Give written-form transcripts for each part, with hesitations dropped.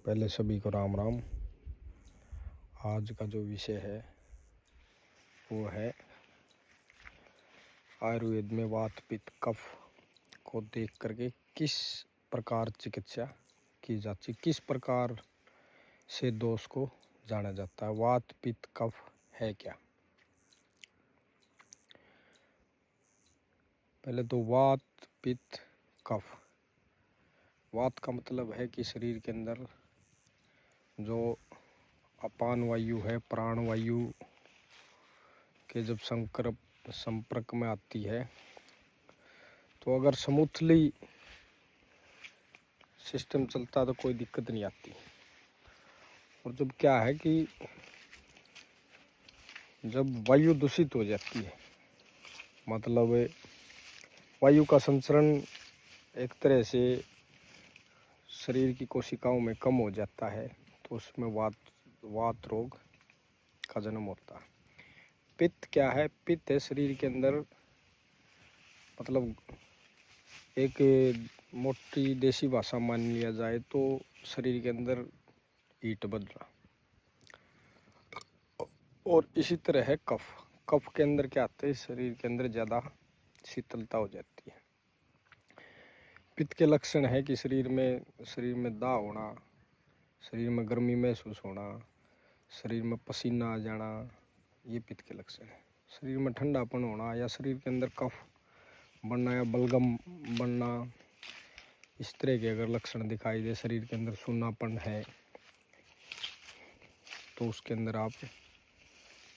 पहले सभी को राम राम। आज का जो विषय है वो है आयुर्वेद में वात पित्त कफ को देख करके किस प्रकार चिकित्सा की जाती, किस प्रकार से दोष को जाना जाता है। वात पित्त कफ है क्या? पहले तो वात पित्त कफ। वात का मतलब है कि शरीर के अंदर जो अपान वायु है, प्राण वायु के जब संपर्क में आती है तो अगर स्मूथली सिस्टम चलता तो कोई दिक्कत नहीं आती। और जब क्या है कि जब वायु दूषित हो जाती है, मतलब वायु का संचरण एक तरह से शरीर की कोशिकाओं में कम हो जाता है, तो उसमें वात रोग का जन्म होता है। पित्त क्या है? पित्त है शरीर के अंदर, मतलब एक मोटी देसी भाषा मान लिया जाए तो शरीर के अंदर हीट बढ़ना। और इसी तरह है कफ। कफ के अंदर क्या आता है? शरीर के अंदर ज़्यादा शीतलता हो जाती है। पित्त के लक्षण है कि शरीर में दाह होना, शरीर में गर्मी महसूस होना, शरीर में पसीना आ जाना, ये पित्त के लक्षण है। शरीर में ठंडापन होना या शरीर के अंदर कफ बनना या बलगम बनना, इस तरह के अगर लक्षण दिखाई दे, शरीर के अंदर सूनापन है, तो उसके अंदर आप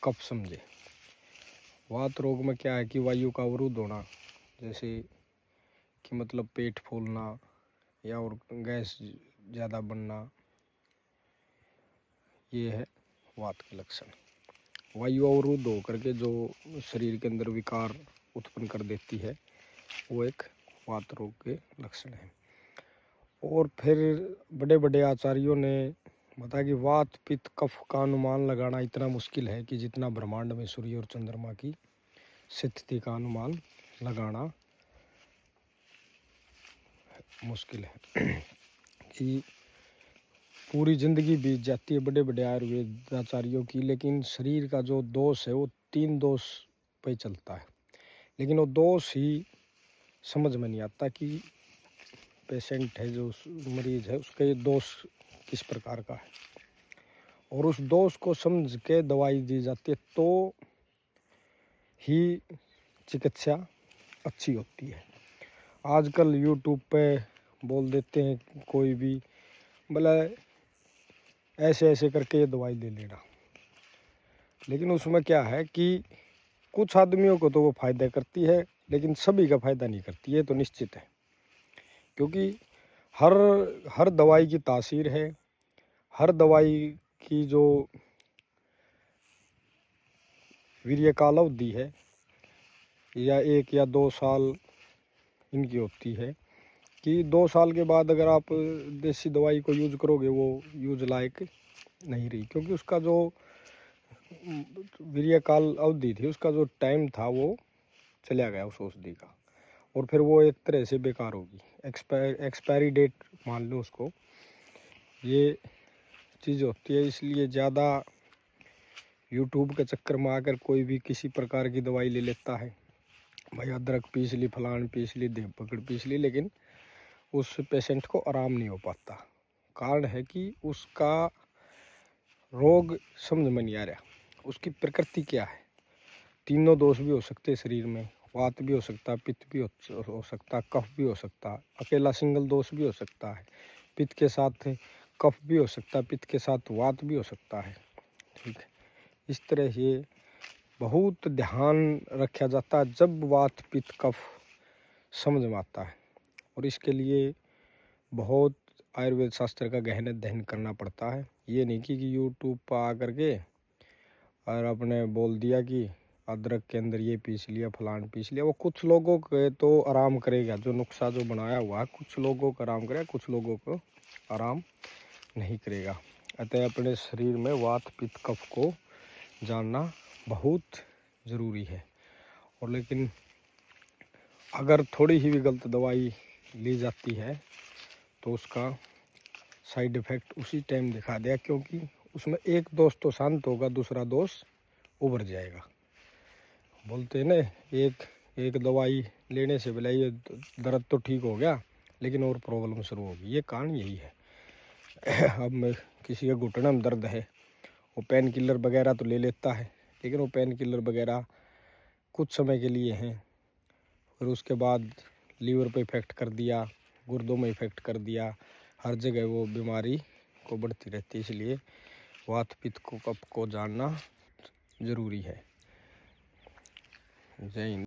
कफ समझे। वात रोग में क्या है कि वायु का अवरुद्ध होना, जैसे कि मतलब पेट फूलना या और गैस ज़्यादा बनना, ये है वात के लक्षण। वायु अवरुद्ध होकर के जो शरीर के अंदर विकार उत्पन्न कर देती है, वो एक वात रोग के लक्षण है। और फिर बड़े बड़े आचार्यों ने बताया कि वात पित्त कफ का अनुमान लगाना इतना मुश्किल है कि जितना ब्रह्मांड में सूर्य और चंद्रमा की स्थिति का अनुमान लगाना मुश्किल है। कि पूरी जिंदगी बीत जाती है बड़े बड़े आयुर्वेदाचार्यों की, लेकिन शरीर का जो दोष है वो 3 दोष पे चलता है। लेकिन वो दोष ही समझ में नहीं आता कि पेशेंट है, जो मरीज है, उसका ये दोष किस प्रकार का है। और उस दोष को समझ के दवाई दी जाती है तो ही चिकित्सा अच्छी होती है। आजकल यूट्यूब पे बोल देते हैं कोई भी, भला ऐसे ऐसे करके ये दवाई ले लेना, लेकिन उसमें क्या है कि कुछ आदमियों को तो वो फ़ायदा करती है, लेकिन सभी का फ़ायदा नहीं करती, ये तो निश्चित है। क्योंकि हर दवाई की तासीर है, हर दवाई की जो वीर्यकाल अवधि है या 1 या 2 साल इनकी होती है, कि 2 साल के बाद अगर आप देसी दवाई को यूज करोगे वो यूज लायक नहीं रही, क्योंकि उसका जो वीर्यकाल अवधि थी, उसका जो टाइम था वो चला गया उस औषधि का, और फिर वो एक तरह से बेकार होगी। एक्सपायरी डेट मान लो उसको, ये चीज़ होती है। इसलिए ज़्यादा यूट्यूब के चक्कर में आकर कोई भी किसी प्रकार की दवाई ले लेता है। भाई अदरक पीस ली, फलान पीस ली, देव पकड़ पीस ली, लेकिन उस पेशेंट को आराम नहीं हो पाता। कारण है कि उसका रोग समझ में नहीं आ रहा, उसकी प्रकृति क्या है। तीनों दोष भी हो सकते हैं शरीर में, वात भी हो सकता है, पित्त भी हो सकता है, कफ भी हो सकता है, अकेला सिंगल दोष भी हो सकता है, पित्त के साथ कफ भी हो सकता है, पित्त के साथ वात भी हो सकता है। ठीक है, इस तरह से बहुत ध्यान रखा जाता है जब वात पित्त कफ समझ में आता है। और इसके लिए बहुत आयुर्वेद शास्त्र का गहन अध्ययन करना पड़ता है। ये नहीं कि यूट्यूब पर आ करके और आपने बोल दिया कि अदरक के अंदर ये पीस लिया, फलान पीस लिया। वो कुछ लोगों के तो आराम करेगा, जो नुस्खा जो बनाया हुआ है, कुछ लोगों को आराम करेगा, कुछ लोगों को आराम नहीं करेगा। अतः अपने शरीर में वात पित्त कफ को जानना बहुत ज़रूरी है। और लेकिन अगर थोड़ी ही भी गलत दवाई ली जाती है तो उसका साइड इफ़ेक्ट उसी टाइम दिखा दिया, क्योंकि उसमें एक दोस्त तो शांत होगा, दूसरा दोस्त उभर जाएगा। बोलते हैं ना, एक दवाई लेने से भले ये दर्द तो ठीक हो गया, लेकिन और प्रॉब्लम शुरू होगी। ये कारण यही है। अब मैं किसी के घुटने में दर्द है, वो पेन किलर वगैरह तो ले लेता है, लेकिन वो पेन किलर वगैरह कुछ समय के लिए हैं, फिर उसके बाद लीवर पे इफ़ेक्ट कर दिया, गुर्दों में इफ़ेक्ट कर दिया, हर जगह वो बीमारी को बढ़ती रहती है। इसलिए वात पित्त को कफ को जानना ज़रूरी है। जय हिंद।